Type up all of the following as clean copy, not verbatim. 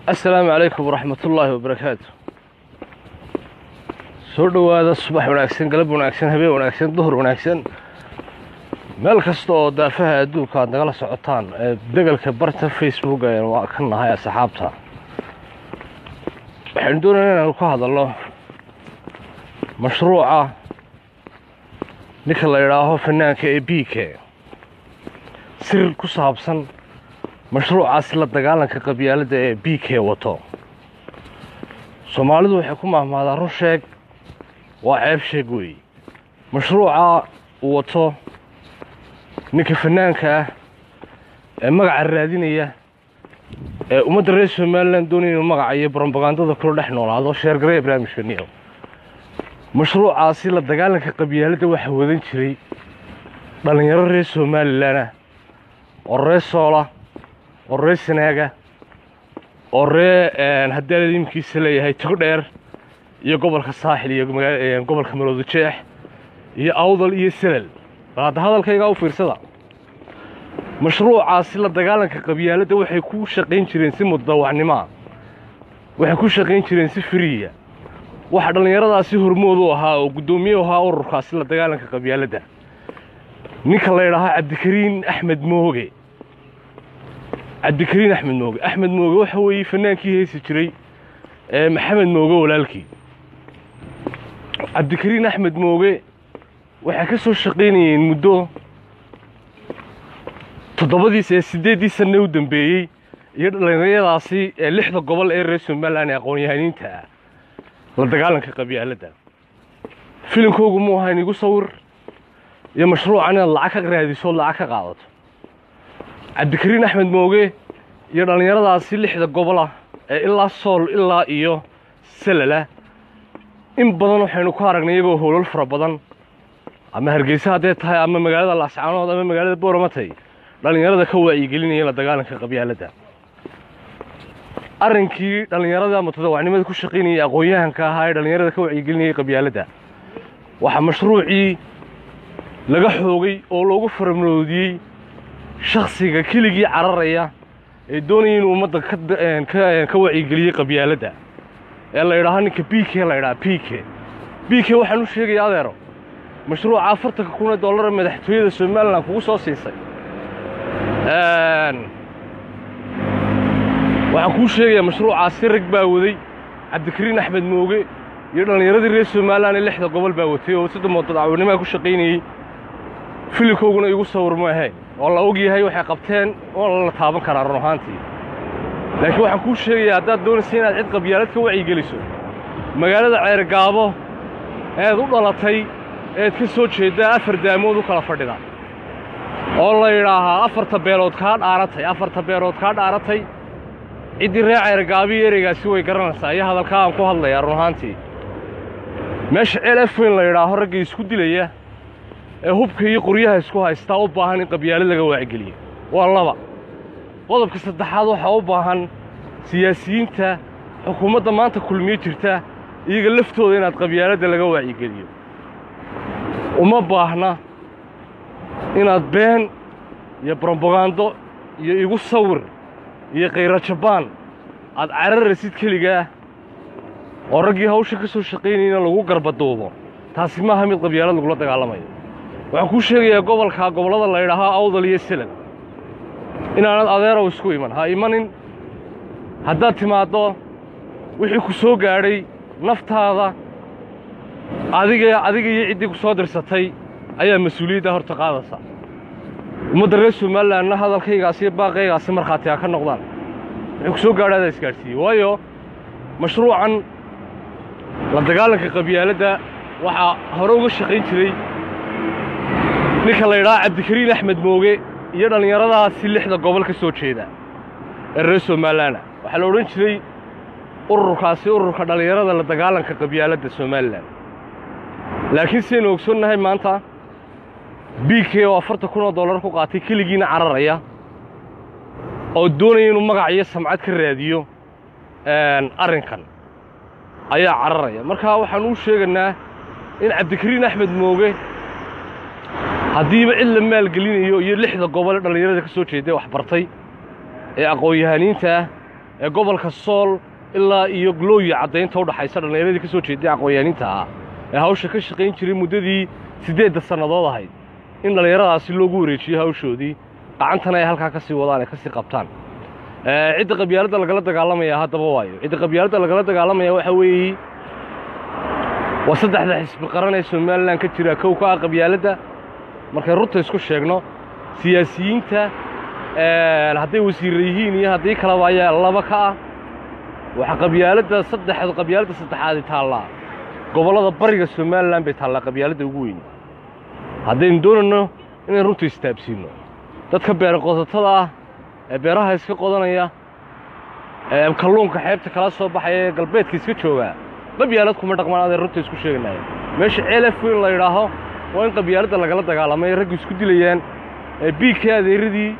السلام عليكم ورحمة الله وبركاته. سودو هذا الصباح وناكسن قلب وناكسن هبي وناكسن ظهر وناكسن meel kasta oo daafaha adduunka aad nagala socotaan degalka barta Facebook ee waa ka nahay asxaabta waxaan doonayaa inaan ku hadalno mashruuca ninka la yiraahdo fanaanka ee BK sir ku saabsan mashruucaas la dagaalanka qabyaalada ee BK wato Soomaalidu waxay ku mahmaadaan run sheeg waa ceeb sheeg weey mashruuca wato ninka fanaanka ee magaca raadinaya ee ummadda reer Soomaaliland doonayay magaca iyo propagandada kula dhex noolaado sheer gareey barnaamijkaniyo mashruucaasi la dagaalanka qabyaalada waxa wadan jiray dhalinyaro reer Soomaaliland oo reer Soola oo reer Sanaaga oo reer haddii imkiisa leeyahay Togdheer iyo gobolka Saaxil iyo gobolka Maroodi Jeex iyo Awdal iyo Salal هذا الكيغا u fiirsada mashruucaasi la dagaalanka qabyaalada waxay ku shaqeyn jireen si mudawacnimo waxay ku shaqeyn jireen si firiya waxa dhalinyaradaasi hormood u ahaa oo gudoomiye u ahaa ururkaasi la dagaalanka qabyaalada ninka la yiraahdo Cabdikariin Axmed Mooge Axmed Mooge waxa weey fanaankii heesi jiray Maxamed Mooge walaalkii Cabdikariin Axmed Mooge waxay ka soo shaqeynayeen muddo 7 sano u dambeeyay iyo dhalinyaradaasi 6 gobol ee reer Soomaaliland aqoon-yahaniinta la dagaalanka qabyaalada filimkoogu ma ahayn igu sawir iyo mashruucana lacag ka raadiso lacag ka qaadato Cabdikariin Axmed Mooge iyo dhalinyaradaasi 6 gobol ee ilaa Sool ilaa iyo Salala in badan waxaynu ku aragnay iyagoo howlal fara badan ama Hargeysa hadee tahay ama magaalada Laascaanood ama magaalada Boormatay dhalinyarada ka wacyigelinaya la dagaalanka qabyaalada arrinkii dhalinyarada mutadawacnimada ku shaqeynaya aqoon-yahanka ahaa dhalinyarada ka wacyigelinaya qabyaalada waxa mashruucii laga xoogay oo loogu farmoodiyay shakhsiga kiligii cararaya ee doonayay inuu ummadda ka wacyigeliyay qabyaalada ee la yiraahdo ninka BK waxaan u sheegay adeero مشروع 40,000 دولار مدحتويدا Soomaaliland kugu soo siisay waxaan ku sheegay mashruucaasi rag baa waday Cabdikariin Axmed Mooge iyo dhalinyaradii reer Soomaaliland 6 gobol baa watay oo sidoo mutadawacnimo ku shaqeynayay filimkooguna igu sawir ma ahayn oo la og yahay waxay qabteen oo la taaban karaa run ahaantii laakiin waxaan ku sheegay haddaad doonayso inaad cid qabyaalad ka wacyigeliso magaalada Ceergaabo ee u dhalatay ee ka soo jeeda 4 daamood u kala fadhida oo la yiraahdo 4 beelood ka dhaaratay cidii reer Ceergaabi ereygaasi way garanaysaa iyo hadalka aan ku hadlayaa run ahaantii meesha elefin la yiraahdo rag isku dilaya ee hubka iyo qoryaha isku haysta u baahan in qabyaalad laga wacyigeliyo waa laba qodobka saddexaad waxa u baahan siyaasiyiinta xukuumadda maanta kulmiye jirta iyaga laftooda inaad qabyaalada laga wacyigeliyo uma baahna inaad been iyo propaganda iyo igu sawir iyo qeyra Japan aad cararaysid kaliya oo ragii hawsha ka soo shaqeynayna lagu garbadoobo taasi ma aha mid qabyaalad lagu dagaalamayo waxaan ku sheegayaa gobolada la yiraahdo Awdal iyo Salal inaanad adeero isku iman ha imanin haddaad timaado wixii ku soo gaaray naftaada adiga iyo cidii ku soo dirsatay ayaa mas'uuliyadda horta qaadaysa ummadda reer Soomaaliland hadalkaygaasi baaqaygaasi marxaati ka noqdaan wuxuu ku soo gaadhay isgaarsiin waayo mashruucan la dagaalanka qabyaalada waxa hore uga shaqeyn jiray ninka la yiraahdo Cabdikariin Axmed Mooge iyo dhalinyaradaasi 6 gobol ka soo jeeda ee reer Soomaaliland waxa la oran jiray ururka dhalinyarada la dagaalanka qabyaalada Soomaaliland laakiin si inuu ogsoonnahay maanta BK oo 40,000 dollar ku qaatay kaligiina cararaya oo doonaya inuu magac iyo samcad ka raadiyo arrinkan ayaa cararaya marka waxaan u sheeganaa in Cabdikariin Axmed Mooge hadiiba illa maal gelinayo iyo 6 gobol dhalinyarada ka soo jeeday wax bartay ee aqoon-yahaniinta ee gobolka Sool ilaa iyo Glooya caddeynta u dhaxaysa dhallinyaradii ka soo jeeday aqoon-yahaninta ah ee hawsha ka shaqayn jiray muddadii 8 sannadood ahayd in dhallinyaradaasi loogu wareejiyo hawshoodii gacantana ay halkaa ka sii wadaan ee ka sii qabtaan cidda qabyaaladda lagala dagaalamaya haddaba waayo cidda qabyaaladda lagala dagaalamaya waxa weeye waa saddexda xisbi qaran ee Soomaaliland ka jira kow ka qabyaaladda markay runta isku sheegno siyaasiyiinta hadday wasiirro yihiin iyo haddii kalaba ayaa laba ka ah waxa qabyaaladda saddexaad taallaa gobollada bariga Soomaaliland bay taallaa qabyaaladda ugu weyn haddaynu doonayno inaan runta istaabsiino dadka beero-qodatada ah ee beeraha iska qodanaya kalluunka xeebta kala soo baxaya ee galbeedka iska jooga qabyaalad kuma dhaqmaan adeer runta isku sheeganaya meesha ceelaf weyn la yidhaaho waa in qabyaaladda lagala dagaalamay raggu isku dilayaan BK adeeradii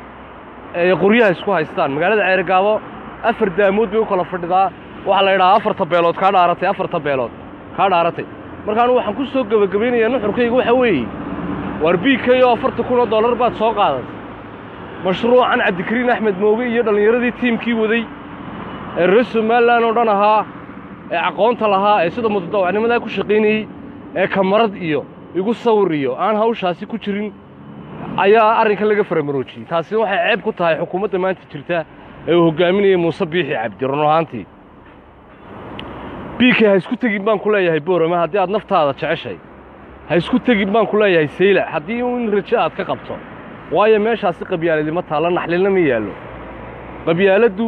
qoryaha isku haystaan magaalada Ceergaabo 4 daamood bay u kala fadhidaa waxa la yidhaahdaa 4 tabeelood ka dhaaratay 4 tabeelood ka dhaaratay markaan waxaan ku soo gabagabeynayaa nuxurkayga waxa weeye war BK oo $40,000 baad soo qaaday mashruucan Cabdikariin Axmed Mooge iyo dhallinyaradii tiimkii waday ee reer Soomaaliland oo dhan ahaa ee aqoonta lahaa ee sida mudadawacnimada ku shaqeynayay ee kamarad iyo igu sawir iyo aan hawshaasi ku jirin ayaa arrinka laga faramaroojiyay taasi waxay ceeb ku tahay xukuumadda maanta jirta ee uu hogaaminayay Muuse Biixi Cabdi run ahaantii BK ha isku tagin baan ku leeyahay Boorama haddii aad naftaada jeceshay ha isku tagin baan ku leeyahay Sayla haddii uu in rajo aad ka qabto waayo meeshaasi qabyaaladnimo taala naxlina ma yaalo qabyaaladdu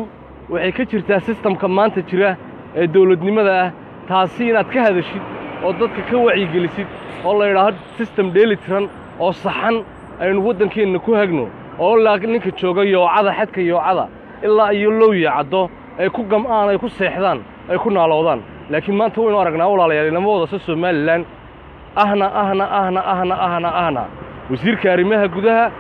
waxay ka jirtaa systemka maanta jira ee dawladnimada ah taasi inaad ka hadashid oo dadka ka wacyigelisid oo la yiraahdo system dheelitiran oo saxan aynu waddankeena ku hagno oo ninka jooga yoocada xadka yoocada ilaa iyo Looya caddo ay ku gam'aan ay ku seexdaan ay ku naalowdaan laakiin maanta waynu aragnaa walaalayaal inamadooda Soomaaliland ahna wasiirka arrimaha gudaha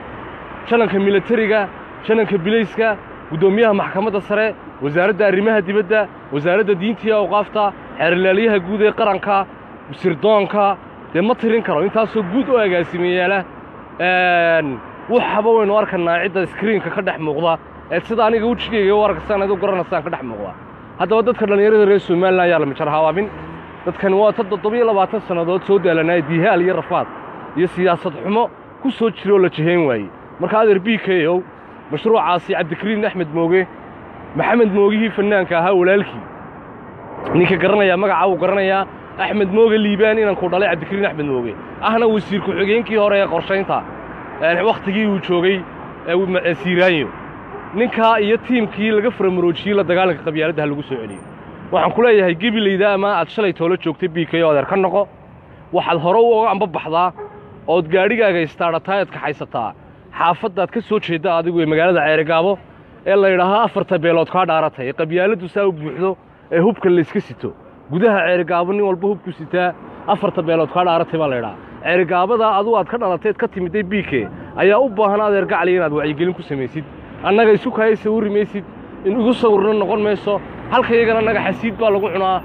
jalanka militariga jalanka bilayska gudoomiyaha maxkamadda sare wasaaradda arrimaha dibadda wasaaradda diinta iyo awqaafta xeerlaaliyaha guud ee qaranka sirdoonka ma tirin karo intaasoo guud oo agaasimeeyala waxaba waynu arkanaa cidda screenka ka dhex muuqda ee sida aniga wajigayga u arkasaan aad u garanaysaan ka dhex muuqda haddaba dadka dhallinyarada reer Soomaaliland ayaa la mijar hawaabin dadkan waa 27 sannadood soo daalanay diihaal iyo rafaad iyo siyaasad xumo ku soo jiro la jiheen waayey marka adeer BK mashruucaasi Cabdikariin Axmed Mooge maxamed moogihii fanaanka ahaa walaalkii ninka garanaya magaca uu garanaya Axmed Mooge Liibaan inaan ku dhalay Cabdikariin Axmed Mooge ahna wasiir ku xigeenkii hore ee qorshaynta waqtigii uu joogay Siiraayo ninka iyo tiimkii laga faramaroojiyay la dagaalanka qabyaaladda lagu soo celiyay waxaan ku leeyahay Gibileyda ama aad shalay toolo joogtay BK oo adeer ka noqo waxaad hore u amba baxdaa oo gaadhigaaga istaarataay ka haysataa xaafadaad ka soo jeeda adigu ee magaalada Ceergaabo ee la yiraahdo 4 tabeelood ka dhaaratay qabyaaladdu saa u buuxdo ee hubka la iska sito gudaha Ceergaabo nin walba hubku sitaa 4 tabeelood ka dhaaratay baa la yiraahdaa Ceergaabada adigu aad ka dhalateed ka timiday BK ayaa u baahan adeer gacli inaad wacyigelin ku samaysid annaga isu kaayay sawirmaysid in ugu sawirno noqon mayso halkaygana naga xasiid baa lagu cunaa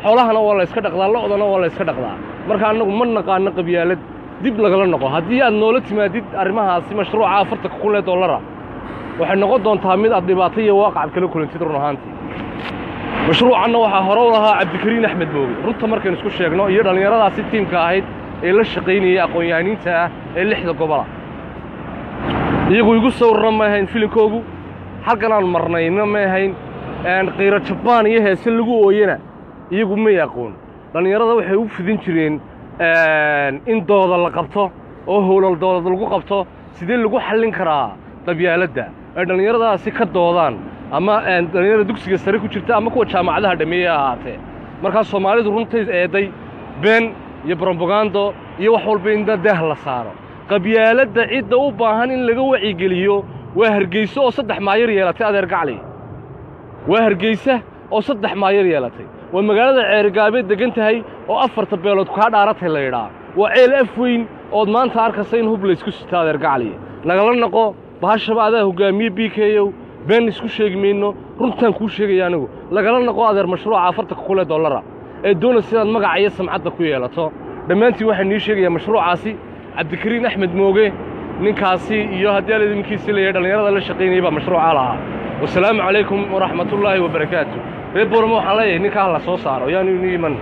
xoolahana waa la iska dhaqdaa lo'dana waa la iska dhaqdaa marka annagu ma naqaan qabyaalad dib lagala noqo haddii aad noola timaadid arrimahaasi mashruuca $40,000 waxay noqon doontaa mid aad dhibaato iyo waaqac kala kulantid run ahaantii mashruucanna waxaa hore u lahaa Cabdikariin Axmed Mooge runta markaynu isku sheegno iyo dhallinyaradaasi tiimka ahayd ee la shaqaynayay aqoon-yahaniinta ah ee 6 gobol iyagu igu sawirna ma ahayn filimkoogu halkan aan marnayna ma ahayn qiiro Jabaan iyo heese lagu ooyana iyagu ma yaqoon dhallinyarada waxay u fidin jireen in dooda la qabto oo howlal dooda lagu qabto sidee lagu xallin karaa qabyaaladda ay dhallinyaradaasi ka doodaan ama dhallinyarada dugsiga sare ku jirta ama kuwa jaamacadaha dhameeya ahaatee markaas Soomaalidu runtii eeday been iyo propaganda iyo wax walba in daah la saaro qabyaaladda cidda u baahan in laga wacigeliyo waa Hargeysa oo 3 maayir yeelatay adeer gacli waa Hargeysa oo 3 maayir yeelatay waa magaalada Ceergaabo degan tahay oo 4 tabeelood ka dhaaratay la yiraahdo waa ceel afweyn oo maanta arkaysa in hub la isku sito adeer gacli nagala noqo bahashaba hogaamiye BK been isku sheegmayno runtan ku sheegay anigu lagala noqo adeer mashruuca $40,000 ee doona sidaad magaca iyo samcadda ku yeelato dhammaantii waxaan nii sheegayaa mashruucaasi Cabdikariin Axmed Mooge ninkaasi iyo haddii la idinkiisa leeyahay dhallinyarada la shaqeynayay baa mashruuca lahaa والسلام عليكم ورحمة الله وبركاته. ريبور مو حلاي نكاح الله صار ويعني نيمن